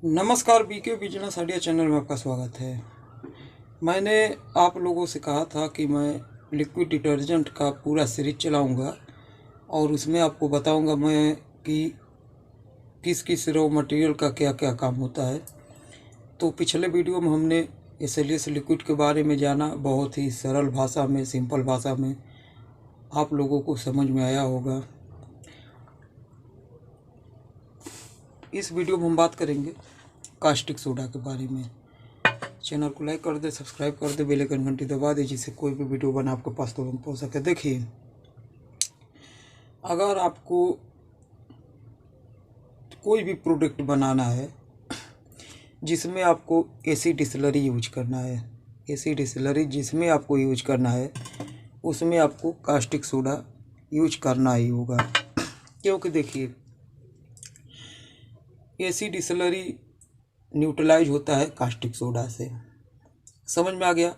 नमस्कार, BK business idea channel में आपका स्वागत है। मैंने आप लोगों से कहा था कि मैं लिक्विड डिटर्जेंट का पूरा सीरीज चलाऊंगा और उसमें आपको बताऊंगा मैं कि किस किस रॉ मटेरियल का क्या क्या काम होता है। तो पिछले वीडियो में हमने एसएलएस लिक्विड के बारे में जाना, बहुत ही सरल भाषा में, सिंपल भाषा में आप लोगों को समझ में आया होगा। इस वीडियो में हम बात करेंगे कास्टिक सोडा के बारे में। चैनल को लाइक कर दे, सब्सक्राइब कर दे, बेल आइकन घंटी दबा दे, जिससे कोई भी वीडियो बना आपके पास तुरंत पहुंच सके। देखिए, अगर आपको कोई भी प्रोडक्ट बनाना है जिसमें आपको एसी डिस्टिलरी यूज करना है, एसी डिस्टिलरी जिसमें आपको यूज करना है उसमें आपको कास्टिक सोडा यूज करना ही होगा। क्योंकि देखिए, एसी डिस्टिलरी न्यूट्रलाइज होता है कास्टिक सोडा से। समझ में आ गया।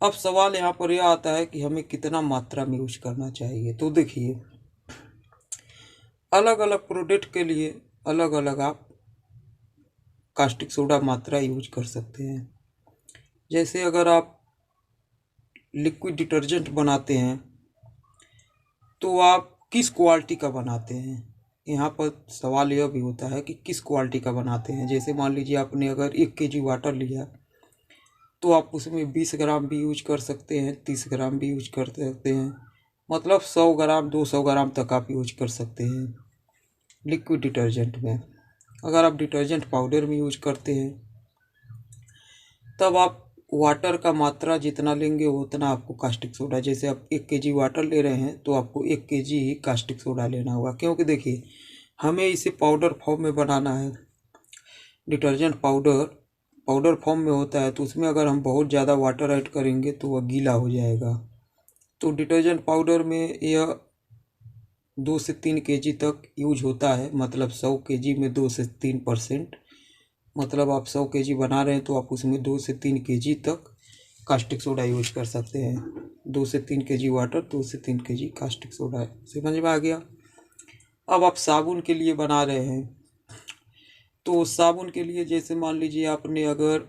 अब सवाल यहाँ पर यह आता है कि हमें कितना मात्रा में यूज करना चाहिए। तो देखिए, अलग अलग प्रोडक्ट के लिए अलग अलग आप कास्टिक सोडा मात्रा यूज कर सकते हैं। जैसे अगर आप लिक्विड डिटर्जेंट बनाते हैं तो आप किस क्वालिटी का बनाते हैं, यहाँ पर सवाल यह भी होता है कि किस क्वालिटी का बनाते हैं। जैसे मान लीजिए आपने अगर 1 kg वाटर लिया तो आप उसमें 20 ग्राम भी यूज कर सकते हैं, 30 ग्राम भी यूज कर सकते हैं, मतलब 100 ग्राम 200 ग्राम तक आप यूज कर सकते हैं लिक्विड डिटर्जेंट में। अगर आप डिटर्जेंट पाउडर में यूज करते हैं तब आप वाटर का मात्रा जितना लेंगे उतना आपको कास्टिक सोडा, जैसे आप 1 kg वाटर ले रहे हैं तो आपको 1 kg ही कास्टिक सोडा लेना होगा। क्योंकि देखिए, हमें इसे पाउडर फॉर्म में बनाना है। डिटर्जेंट पाउडर फॉर्म में होता है, तो उसमें अगर हम बहुत ज़्यादा वाटर ऐड करेंगे तो वह गीला हो जाएगा। तो डिटर्जेंट पाउडर में यह 2 से 3 kg तक यूज होता है, मतलब 100 kg में 2 से 3%, मतलब आप 100 kg बना रहे हैं तो आप उसमें 2 से 3 kg तक कास्टिक सोडा यूज कर सकते हैं। 2 से 3 kg वाटर, 2 से 3 kg कास्टिक सोडा। समझ में आ गया। अब आप साबुन के लिए बना रहे हैं तो साबुन के लिए जैसे मान लीजिए आपने अगर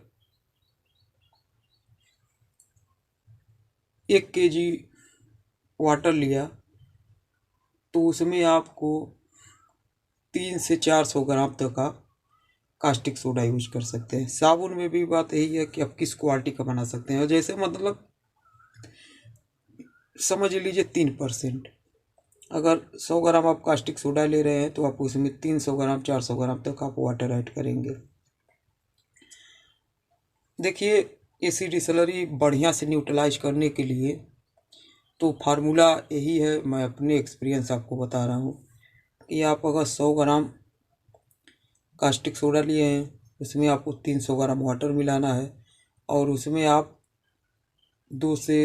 1 kg वाटर लिया तो उसमें आपको 300 से 400 ग्राम तक आप कास्टिक सोडा यूज कर सकते हैं। साबुन में भी बात यही है कि आप किस क्वालिटी का बना सकते हैं। जैसे मतलब समझ लीजिए 3%, अगर 100 ग्राम आप कास्टिक सोडा ले रहे हैं तो आप उसमें 300 ग्राम 400 ग्राम तक आप वाटर ऐड करेंगे। देखिए, एसी डिस्टिलरी बढ़िया से न्यूट्रलाइज करने के लिए तो फार्मूला यही है, मैं अपने एक्सपीरियंस आपको बता रहा हूँ कि आप अगर 100 ग्राम कास्टिक सोडा लिए हैं उसमें आपको 300 ग्राम वाटर मिलाना है और उसमें आप 2 से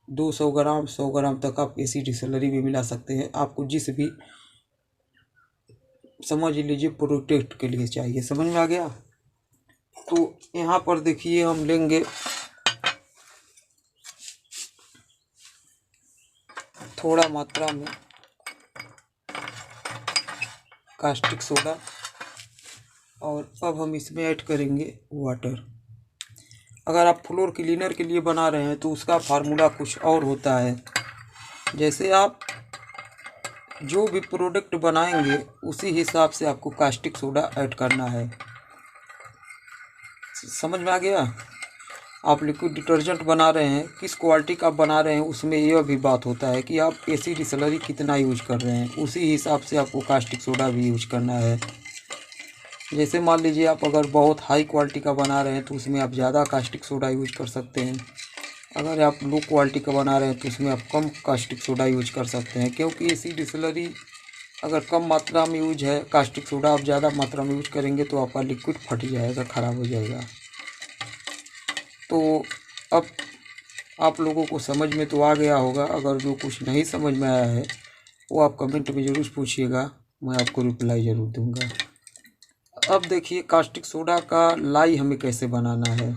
200 ग्राम 100 ग्राम तक आप एसी डिस्टिलरी भी मिला सकते हैं। आपको जिस भी समझ लीजिए प्रोडक्ट के लिए चाहिए। समझ में आ गया। तो यहाँ पर देखिए, हम लेंगे थोड़ा मात्रा में कास्टिक सोडा और अब हम इसमें ऐड करेंगे वाटर। अगर आप फ्लोर क्लीनर के लिए बना रहे हैं तो उसका फार्मूला कुछ और होता है। जैसे आप जो भी प्रोडक्ट बनाएंगे उसी हिसाब से आपको कास्टिक सोडा ऐड करना है। समझ में आ गया। आप लिक्विड डिटर्जेंट बना रहे हैं, किस क्वालिटी का बना रहे हैं उसमें यह भी बात होता है कि आप एसी डिस्टिलरी कितना यूज कर रहे हैं, उसी हिसाब से आपको कास्टिक सोडा भी यूज करना है। जैसे मान लीजिए आप अगर बहुत हाई क्वालिटी का बना रहे हैं तो उसमें आप ज़्यादा कास्टिक सोडा यूज कर सकते हैं। अगर आप लो क्वालिटी का बना रहे हैं तो उसमें आप कम कास्टिक सोडा यूज कर सकते हैं। क्योंकि एसी डिस्टिलरी अगर कम मात्रा में यूज है, कास्टिक सोडा आप ज़्यादा मात्रा में यूज करेंगे तो आपका लिक्विड फट जाएगा, ख़राब हो जाएगा। तो अब आप लोगों को समझ में तो आ गया होगा। अगर जो कुछ नहीं समझ में आया है वो आप कमेंट में ज़रूर पूछिएगा, मैं आपको रिप्लाई ज़रूर दूंगा। अब देखिए, कास्टिक सोडा का लाई हमें कैसे बनाना है।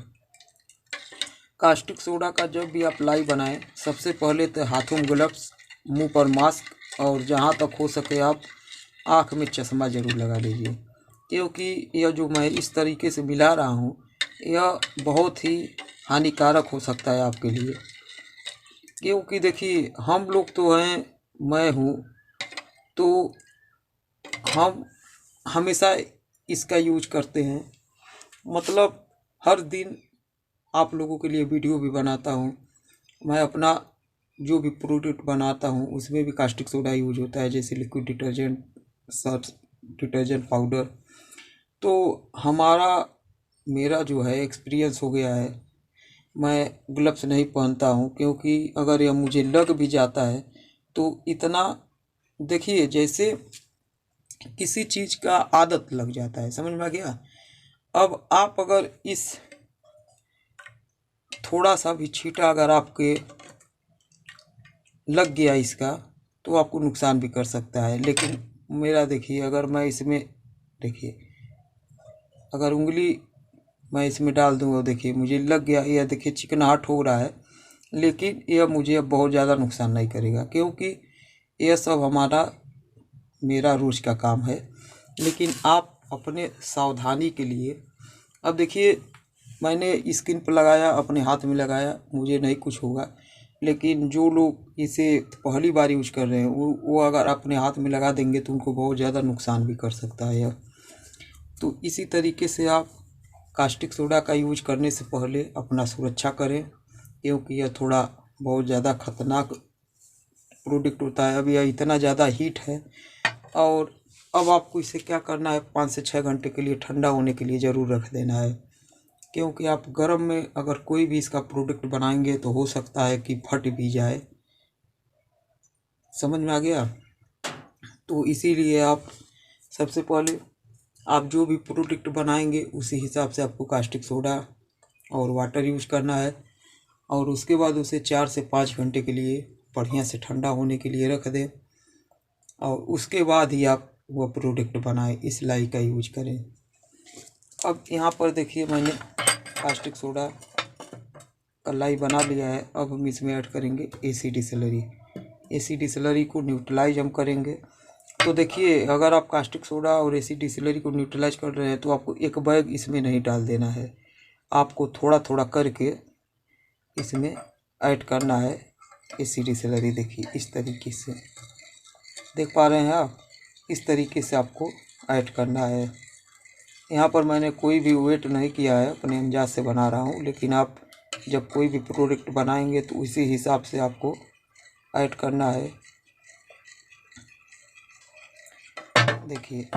कास्टिक सोडा का जब भी आप लाई बनाएं, सबसे पहले तो हाथों में ग्लव्स, मुंह पर मास्क और जहाँ तक हो सके आप आँख में चश्मा ज़रूर लगा लीजिए। क्योंकि यह जो मैं इस तरीके से मिला रहा हूँ यह बहुत ही हानिकारक हो सकता है आपके लिए। क्योंकि देखिए हम लोग तो हैं, मैं हूँ, तो हम हमेशा इसका यूज करते हैं। मतलब हर दिन आप लोगों के लिए वीडियो भी बनाता हूँ। मैं अपना जो भी प्रोडक्ट बनाता हूँ उसमें भी कास्टिक सोडा यूज होता है, जैसे liquid detergent, Surf detergent powder. तो मेरा जो है एक्सपीरियंस हो गया है। मैं ग्लव्स नहीं पहनता हूँ, क्योंकि अगर यह मुझे लग भी जाता है तो इतना, देखिए जैसे किसी चीज़ का आदत लग जाता है, समझ में आ गया। अब आप अगर इस थोड़ा सा भी छींटा अगर आपके लग गया इसका, तो आपको नुकसान भी कर सकता है। लेकिन मेरा देखिए, अगर मैं इसमें, देखिए अगर उंगली मैं इसमें डाल दूँगा, देखिए मुझे लग गया, यह देखिए चिकनाहट हो रहा है, लेकिन यह मुझे अब बहुत ज़्यादा नुकसान नहीं करेगा, क्योंकि यह सब मेरा रोज का काम है। लेकिन आप अपने सावधानी के लिए, अब देखिए मैंने स्किन पर लगाया, अपने हाथ में लगाया, मुझे नहीं कुछ होगा। लेकिन जो लोग इसे पहली बार यूज कर रहे हैं वो अगर अपने हाथ में लगा देंगे तो उनको बहुत ज़्यादा नुकसान भी कर सकता है यह। तो इसी तरीके से आप कास्टिक सोडा का यूज करने से पहले अपना सुरक्षा करें, क्योंकि यह थोड़ा बहुत ज़्यादा खतरनाक प्रोडक्ट होता है। अब यह इतना ज़्यादा हीट है, और अब आपको इसे क्या करना है, 5 से 6 घंटे के लिए ठंडा होने के लिए ज़रूर रख देना है। क्योंकि आप गर्म में अगर कोई भी इसका प्रोडक्ट बनाएंगे तो हो सकता है कि फट भी जाए, समझ में आ गया। तो इसीलिए आप सबसे पहले आप जो भी प्रोडक्ट बनाएंगे उसी हिसाब से आपको कास्टिक सोडा और वाटर यूज करना है, और उसके बाद उसे 4 से 5 घंटे के लिए बढ़िया से ठंडा होने के लिए रख दें, और उसके बाद ही आप वह प्रोडक्ट बनाएं, इस लाई का यूज करें। अब यहाँ पर देखिए मैंने कास्टिक सोडा का लाई बना लिया है। अब हम इसमें ऐड करेंगे एसिड स्लरी। एसिड स्लरी को न्यूट्रलाइज हम करेंगे। तो देखिए अगर आप कास्टिक सोडा और एसिड स्लरी को न्यूट्रलाइज कर रहे हैं तो आपको एक बैग इसमें नहीं डाल देना है, आपको थोड़ा थोड़ा करके इसमें ऐड करना है एसिड स्लरी। देखिए इस तरीके से, देख पा रहे हैं आप, इस तरीके से आपको ऐड करना है। यहाँ पर मैंने कोई भी वेट नहीं किया है, अपने अंदाज से बना रहा हूँ। लेकिन आप जब कोई भी प्रोडक्ट बनाएंगे तो उसी हिसाब से आपको ऐड करना है। देखिए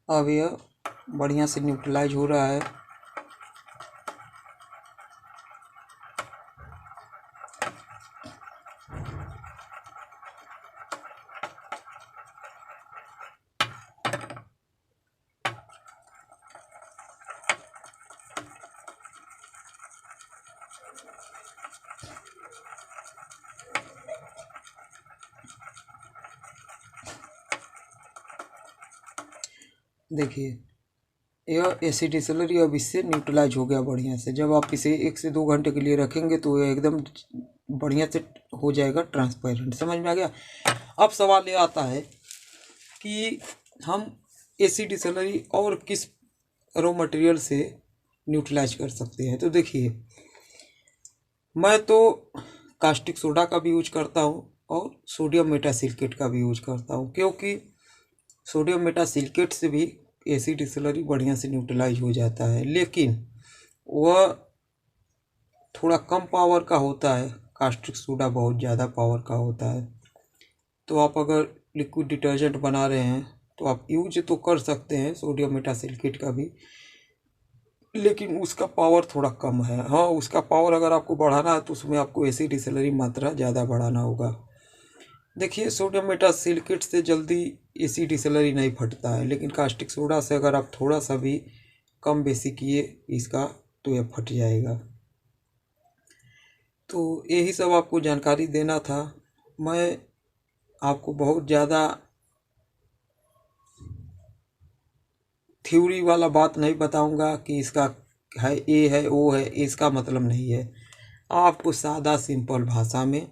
अब यह बढ़िया से न्यूट्रलाइज हो रहा है। देखिए यह एसिड स्लरी अब इससे न्यूट्रलाइज हो गया बढ़िया से। जब आप इसे 1 से 2 घंटे के लिए रखेंगे तो यह एकदम बढ़िया से हो जाएगा ट्रांसपेरेंट, समझ में आ गया। अब सवाल ये आता है कि हम एसिड स्लरी और किस रॉ मटेरियल से न्यूट्रलाइज कर सकते हैं। तो देखिए मैं तो कास्टिक सोडा का भी यूज करता हूँ और सोडियम मेटासिलिकेट का भी यूज करता हूँ, क्योंकि सोडियम मेटासिलिकेट से भी एसिड स्लरी बढ़िया से न्यूट्रलाइज हो जाता है। लेकिन वह थोड़ा कम पावर का होता है, कास्टिक सोडा बहुत ज़्यादा पावर का होता है। तो आप अगर लिक्विड डिटर्जेंट बना रहे हैं तो आप यूज तो कर सकते हैं सोडियम मेटासिलिकेट का भी, लेकिन उसका पावर थोड़ा कम है। हाँ, उसका पावर अगर आपको बढ़ाना है तो उसमें आपको एसिड स्लरी मात्रा ज़्यादा बढ़ाना होगा। देखिए सोडियम मेटासिलिकेट से जल्दी एसिड स्लरी नहीं फटता है, लेकिन कास्टिक सोडा से अगर आप थोड़ा सा भी कम बेसी किए इसका तो यह फट जाएगा। तो यही सब आपको जानकारी देना था। मैं आपको बहुत ज़्यादा थ्योरी वाला बात नहीं बताऊंगा कि इसका है ए है ओ है, इसका मतलब नहीं है। आपको सादा सिंपल भाषा में,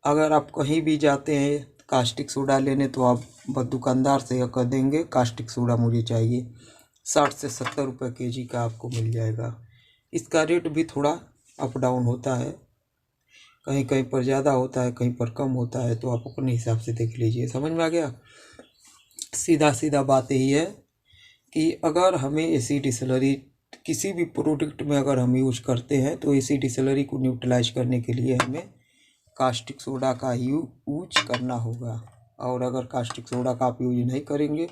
अगर आप कहीं भी जाते हैं कास्टिक सोडा लेने तो आप बस दुकानदार से कह देंगे कास्टिक सोडा मुझे चाहिए, 60 से 70 रुपये केजी का आपको मिल जाएगा। इसका रेट भी थोड़ा अप डाउन होता है, कहीं कहीं पर ज़्यादा होता है, कहीं पर कम होता है, तो आप अपने हिसाब से देख लीजिए। समझ में आ गया? सीधा सीधा बात यही है कि अगर हमें एसिड डिसलरी किसी भी प्रोडक्ट में अगर हम यूज करते हैं तो एसिड डिसलरी को न्यूट्रलाइज करने के लिए हमें कास्टिक सोडा का यूज करना होगा। और अगर कास्टिक सोडा का आप यूज नहीं करेंगे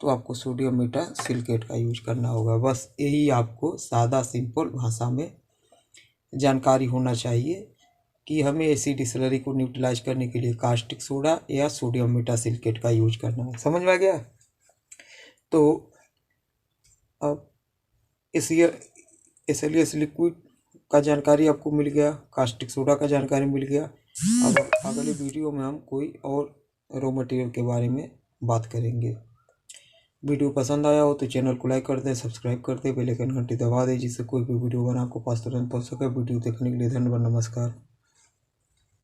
तो आपको सोडियम मेटासिलिकेट का यूज करना होगा। बस यही आपको सादा सिंपल भाषा में जानकारी होना चाहिए कि हमें एसिड डिसलरी को न्यूट्रलाइज करने के लिए कास्टिक सोडा या सोडियम मेटासिलिकेट का यूज करना है। समझ में आ गया? तो अब SLS लिक्विड का जानकारी आपको मिल गया, कास्टिक सोडा का जानकारी मिल गया। अब अगले वीडियो में हम कोई और रॉ मटेरियल के बारे में बात करेंगे। वीडियो पसंद आया हो तो चैनल को लाइक कर दें, सब्सक्राइब कर दें, बेल आइकन घंटी दबा दें, जिससे कोई भी वीडियो बना आपको पास तुरंत पहुंच सके। वीडियो देखने के लिए धन्यवाद, नमस्कार।